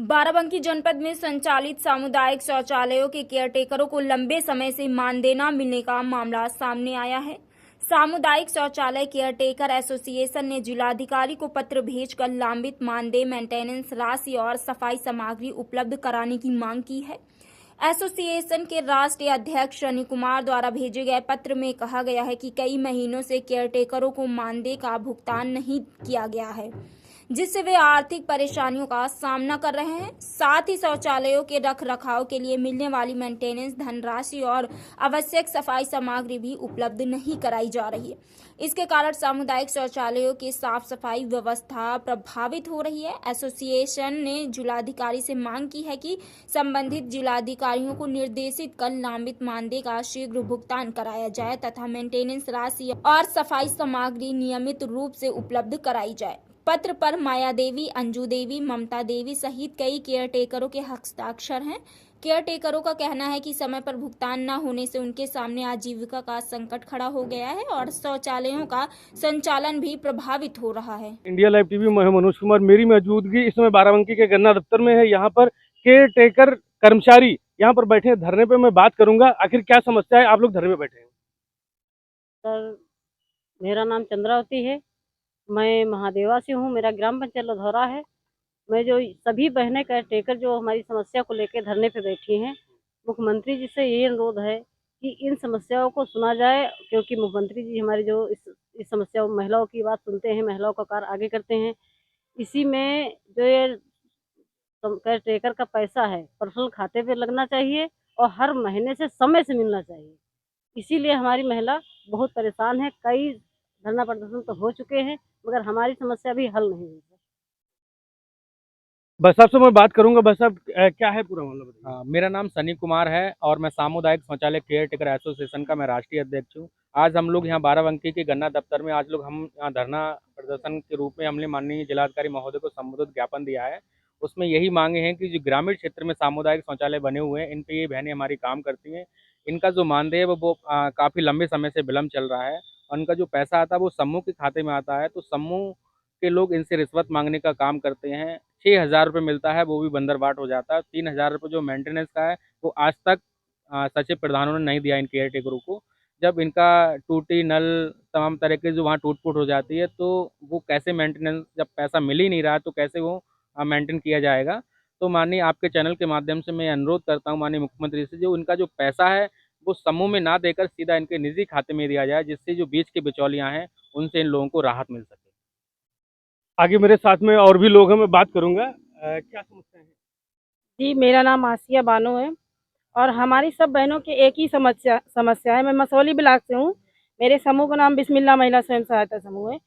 बाराबंकी जनपद में संचालित सामुदायिक शौचालयों के केयरटेकरों को लंबे समय से मानदेय न मिलने का मामला सामने आया है। सामुदायिक शौचालय केयरटेकर एसोसिएशन ने जिलाधिकारी को पत्र भेजकर लंबित मानदेय, मेंटेनेंस राशि और सफाई सामग्री उपलब्ध कराने की मांग की है। एसोसिएशन के राष्ट्रीय अध्यक्ष शनि कुमार द्वारा भेजे गए पत्र में कहा गया है कि कई महीनों से केयरटेकरों को मानदेय का भुगतान नहीं किया गया है, जिससे वे आर्थिक परेशानियों का सामना कर रहे हैं। साथ ही शौचालयों के रखरखाव के लिए मिलने वाली मेंटेनेंस धनराशि और आवश्यक सफाई सामग्री भी उपलब्ध नहीं कराई जा रही है। इसके कारण सामुदायिक शौचालयों की साफ सफाई व्यवस्था प्रभावित हो रही है। एसोसिएशन ने जिलाधिकारी से मांग की है कि संबंधित जिलाधिकारियों को निर्देशित कर लंबित मानदेय का शीघ्र भुगतान कराया जाए तथा मेंटेनेंस राशि और सफाई सामग्री नियमित रूप से उपलब्ध कराई जाए। पत्र पर माया देवी, अंजू देवी, ममता देवी सहित कई केयरटेकरों के हस्ताक्षर हैं। केयरटेकरों का कहना है कि समय पर भुगतान न होने से उनके सामने आजीविका का संकट खड़ा हो गया है और शौचालयों का संचालन भी प्रभावित हो रहा है। इंडिया लाइव टीवी में मनोज कुमार, मेरी मौजूदगी इस समय बाराबंकी के गन्ना दफ्तर में है। यहाँ पर केयरटेकर कर्मचारी यहाँ पर बैठे हैं धरने पे। मैं बात करूंगा आखिर क्या समस्या है, आप लोग धरने पे बैठे हैं। सर, मेरा नाम चंद्रावती है। मैं महादेवा से हूँ। मेरा ग्राम पंचायत लधौरा है। मैं जो सभी बहनें केयरटेकर जो हमारी समस्या को लेकर धरने पे बैठी हैं, मुख्यमंत्री जी से ये अनुरोध है कि इन समस्याओं को सुना जाए, क्योंकि मुख्यमंत्री जी हमारी जो इस समस्या महिलाओं की बात सुनते हैं, महिलाओं का कार्य आगे करते हैं। इसी में जो ये केयरटेकर का पैसा है पर्सनल खाते पे लगना चाहिए और हर महीने से समय से मिलना चाहिए। इसीलिए हमारी महिला बहुत परेशान है। कई धरना प्रदर्शन तो हो चुके हैं, मगर हमारी समस्या भी हल नहीं हुई है। बस साहब से मैं बात करूंगा। बस साहब क्या है पूरा मामला बताइए। मेरा नाम सनी कुमार है और मैं सामुदायिक शौचालय केयरटेकर एसोसिएशन का मैं राष्ट्रीय अध्यक्ष हूँ। आज हम लोग यहाँ बाराबंकी के गन्ना दफ्तर में हम यहाँ धरना प्रदर्शन के रूप में हमने माननीय जिलाधिकारी महोदय को संबोधित ज्ञापन दिया है। उसमें यही मांगे हैं कि जो ग्रामीण क्षेत्र में सामुदायिक शौचालय बने हुए हैं, इन पे ये बहनें हमारी काम करती हैं। इनका जो मानदेय है वो काफ़ी लंबे समय से विलम्ब चल रहा है। उनका जो पैसा आता है वो समूह के खाते में आता है, तो समूह के लोग इनसे रिश्वत मांगने का काम करते हैं। 6,000 रुपये मिलता है, वो भी बंदरबाट हो जाता है। 3,000 रुपये जो मेंटेनेंस का है वो आज तक सचिव प्रधानों ने नहीं दिया इन केयरटेकरों को। जब इनका टूटी नल तमाम तरह के जो वहाँ टूट फूट हो जाती है, तो वो कैसे मेंटेनेंस, जब पैसा मिल ही नहीं रहा तो कैसे वो मेंटेन किया जाएगा। तो माननीय आपके चैनल के माध्यम से मैं अनुरोध करता हूँ माननीय मुख्यमंत्री से, जो इनका जो पैसा है वो समूह में ना देकर सीधा इनके निजी खाते में दिया जाए, जिससे जो बीच के बिचौलियाँ हैं उनसे इन लोगों को राहत मिल सके। आगे मेरे साथ में और भी लोग हैं, मैं बात करूंगा। क्या समस्या है जी, मेरा नाम आसिया बानो है और हमारी सब बहनों की एक ही समस्या है। मैं मसौली ब्लॉक से हूँ। मेरे समूह का नाम बिस्मिल्लाह महिला स्वयं सहायता समूह है।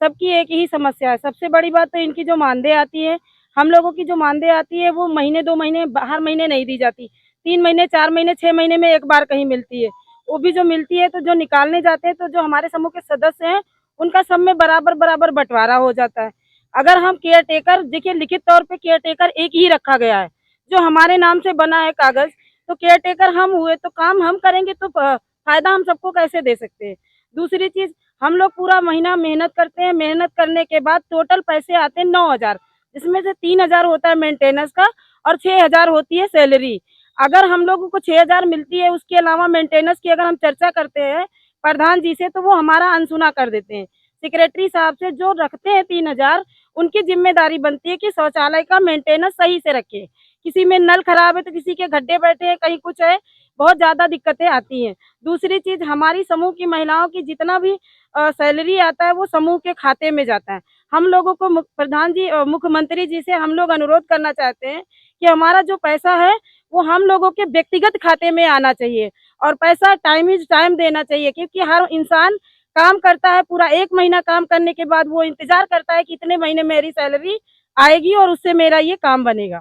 सबकी एक ही समस्या है। सबसे बड़ी बात तो इनकी जो मानदेय आती है, हम लोगों की जो मानदेय आती है वो महीने 2 महीने हर महीने नहीं दी जाती। 3 महीने, 4 महीने, 6 महीने में एक बार कहीं मिलती है। वो भी जो मिलती है तो जो निकालने जाते हैं, तो जो हमारे समूह के सदस्य हैं उनका सब में बराबर बराबर बंटवारा हो जाता है। अगर हम केयरटेकर, देखिए लिखित तौर पे केयरटेकर एक ही रखा गया है, जो हमारे नाम से बना है कागज, तो केयरटेकर हम हुए तो काम हम करेंगे तो फायदा हम सबको कैसे दे सकते हैं। दूसरी चीज, हम लोग पूरा महीना मेहनत करते हैं। मेहनत करने के बाद टोटल पैसे आते हैं 9,000, जिसमें से 3,000 होता है मेंटेनेंस का और 6,000 होती है सैलरी। अगर हम लोगों को 6,000 मिलती है, उसके अलावा मेंटेनेंस की अगर हम चर्चा करते हैं प्रधान जी से, तो वो हमारा अनसुना कर देते हैं। सेक्रेटरी साहब से जो रखते हैं 3,000, उनकी जिम्मेदारी बनती है कि शौचालय का मेंटेनेंस सही से रखे। किसी में नल खराब है तो किसी के गड्ढे बैठे हैं, कहीं कुछ है, बहुत ज्यादा दिक्कतें आती हैं। दूसरी चीज, हमारी समूह की महिलाओं की जितना भी सैलरी आता है वो समूह के खाते में जाता है। हम लोगों को प्रधान जी और मुख्यमंत्री जी से हम लोग अनुरोध करना चाहते हैं कि हमारा जो पैसा है वो हम लोगों के व्यक्तिगत खाते में आना चाहिए और पैसा टाइम देना चाहिए, क्योंकि हर इंसान काम करता है। पूरा 1 महीना काम करने के बाद वो इंतजार करता है कि इतने महीने मेरी सैलरी आएगी और उससे मेरा ये काम बनेगा।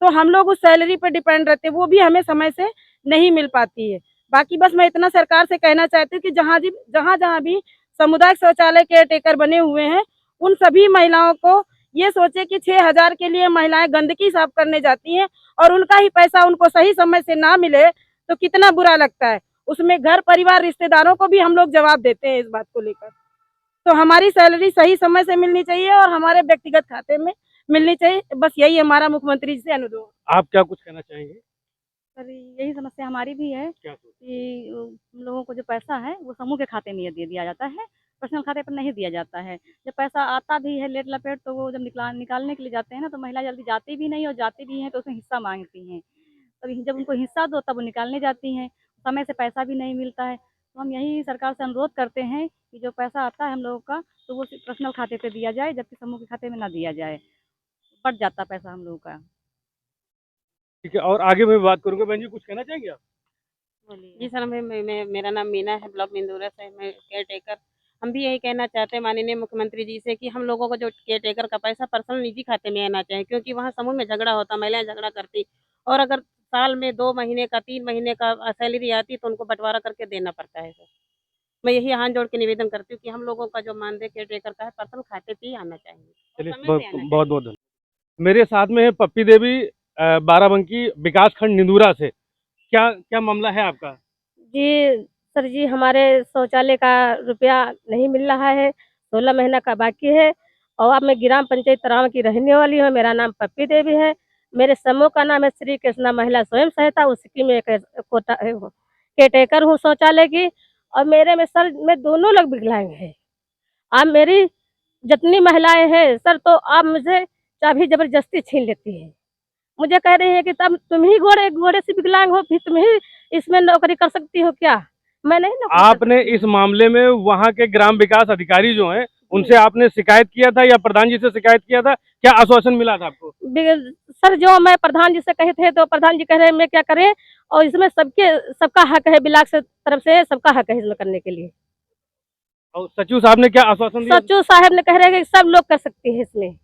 तो हम लोग उस सैलरी पर डिपेंड रहते हैं, वो भी हमें समय से नहीं मिल पाती है। बाकी बस मैं इतना सरकार से कहना चाहती हूँ कि जहाँ भी सामुदायिक शौचालय केयरटेकर बने हुए हैं, उन सभी महिलाओं को ये सोचे कि 6,000 के लिए महिलाएं गंदगी साफ करने जाती हैं और उनका ही पैसा उनको सही समय से ना मिले तो कितना बुरा लगता है। उसमें घर परिवार रिश्तेदारों को भी हम लोग जवाब देते हैं इस बात को लेकर। तो हमारी सैलरी सही समय से मिलनी चाहिए और हमारे व्यक्तिगत खाते में मिलनी चाहिए, बस यही हमारा मुख्यमंत्री जी से अनुरोध। आप क्या कुछ कहना चाहेंगे? सर यही समस्या हमारी भी है क्या सोच कि हम लोगों को जो पैसा है वो समूह के खाते में दे दिया जाता है, पर्सनल खाते पर नहीं दिया जाता है। जब पैसा आता भी है लेट लपेट तो वो जब निकालने के लिए जाते हैं ना तो महिला जल्दी जाती भी नहीं और जाती भी हैं तो उसमें हिस्सा मांगती हैं। तभी जब उनको हिस्सा दो तब वो निकालने जाती हैं, समय से पैसा भी नहीं मिलता है। तो हम यही सरकार से अनुरोध करते हैं कि जो पैसा आता है हम लोगों का तो वो पर्सनल खाते पे दिया जाए, जबकि समूह के खाते में ना दिया जाए, बढ़ जाता पैसा हम लोगों का। ठीक है, और आगे मैं बात करूंगा। बहन जी कुछ कहना चाहेंगे आप? जी सर, मेरा नाम मीना है, ब्लॉक मिंदूरा से, मैं केयर टेकर। हम भी यही कहना चाहते हैं माननीय मुख्यमंत्री जी से कि हम लोगों को जो केयर टेकर का पैसा पर्सनल निजी खाते में आना चाहिए, क्योंकि वहाँ समूह में झगड़ा होता, महिलाएं झगड़ा करती, और अगर साल में 2 महीने का 3 महीने का सैलरी आती तो उनको बंटवारा करके देना पड़ता है सर। मैं यही हाथ जोड़ के निवेदन करती हूँ कि हम लोगों का जो मानदेय केयर टेकर का है पर्सनल खाते पे ही आना चाहिए, और चलिए, समय बहुत से आना चाहिए। बहुत बहुत धन्यवाद। मेरे साथ में है पप्पी देवी, बाराबंकी विकास खंड निंदूरा से। क्या क्या मामला है आपका? जी सर जी, हमारे शौचालय का रुपया नहीं मिल रहा है, 16 महीना का बाकी है। और अब मैं ग्राम पंचायत तराव की रहने वाली हूँ। मेरा नाम पप्पी देवी है। मेरे समूह का नाम है श्री कृष्णा महिला स्वयं सहायता, उसकी मैं केयरटेकर हूँ शौचालय की। और मेरे में सर मैं दोनों लोग विकलांग हैं। अब मेरी जितनी महिलाएं हैं सर, तो आप मुझे चाबी जबरदस्ती छीन लेती है। मुझे कह रही है कि तब तुम ही घोड़े घोड़े से विकलांग हो, फिर तुम ही इसमें नौकरी कर सकती हो क्या? मैं नहीं नौकरी कर आपने सकती। इस मामले में वहां के ग्राम विकास अधिकारी जो हैं उनसे आपने शिकायत किया था या प्रधान जी से शिकायत किया था? क्या आश्वासन मिला था आपको? सर जो मैं प्रधान जी से कहे थे तो प्रधान जी कह रहे हैं मैं क्या करें, और इसमें सबका हक है, ब्लॉक से तरफ से सबका हक है इसमें करने के लिए। और सचिव साहब ने क्या आश्वासन दिया? सचिव साहब ने कह रहे हैं कि सब लोग कर सकते हैं इसमें।